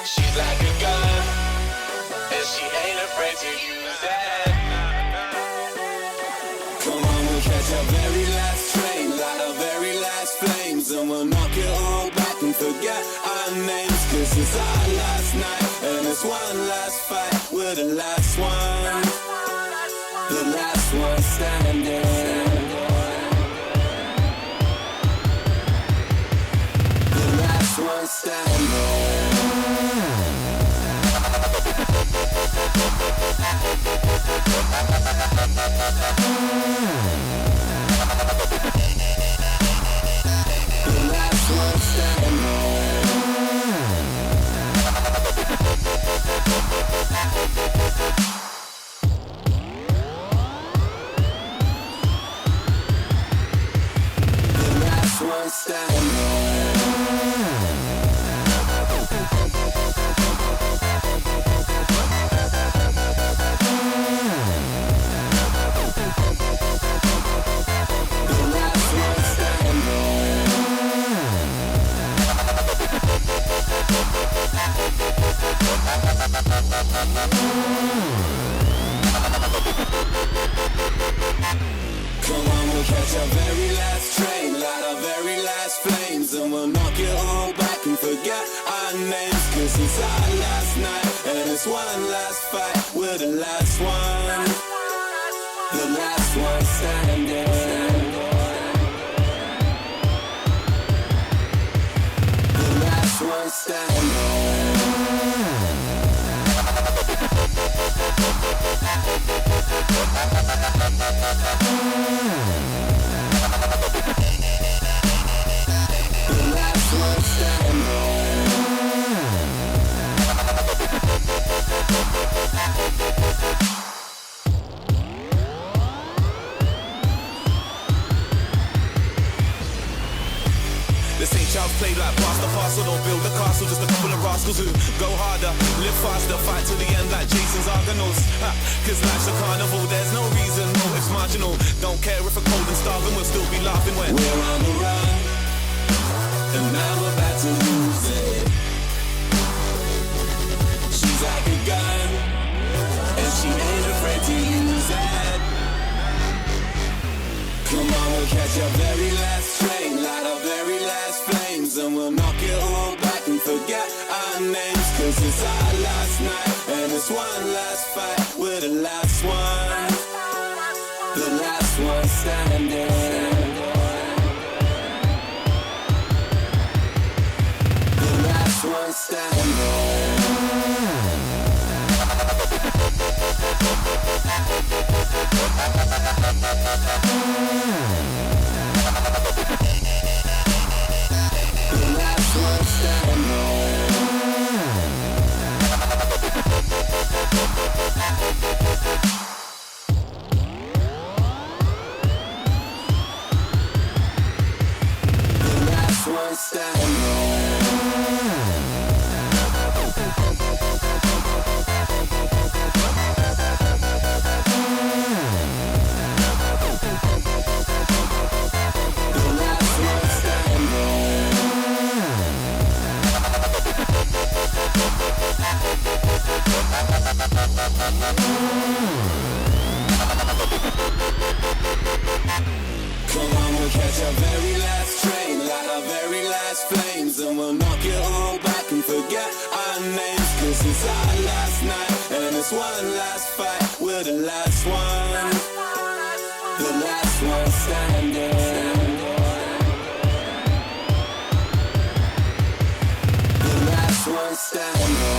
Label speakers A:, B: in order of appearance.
A: She's like a gun, and she ain't afraid to use it.
B: Come on, we'll catch our very last train, light our very last flames, and we'll knock it all back and forget our names. Cause it's our last night, and it's one last fight. We're the last one, the last one standing. The last one standing. The last one standing. The last one standing. Come on, we'll catch our very last train, light our very last flames, and we'll knock it all back and forget our names. Cause it's our last night, and it's one last fight. We're the last one, the last one standing. The last one standing. The last one standing.
C: This ain't child's play like pass the parcel. Don't build a castle, just a couple of rascals who go harder, live faster, fight to the end like Jason's Argonauts. Cause life's a carnival, there's no reason, no, it's marginal. Don't care if we're cold and starving, we'll still be laughing when
B: we're on the run, and now we're about to lose it. She's like a gun, and she ain't afraid to use it. Come on, we'll catch our very last train, light our very last flames, and we'll knock it all back and forget our names. Cause it's our last night, and it's one last fight. We're the last one, the last one standing. The last one standing. The last one standing. The last one standing. Come on, we'll catch our very last train, light our very last flames, and we'll knock it all back and forget our names. Cause it's our last night, and it's one last fight. We're the last one, the last one standing. The last one standing.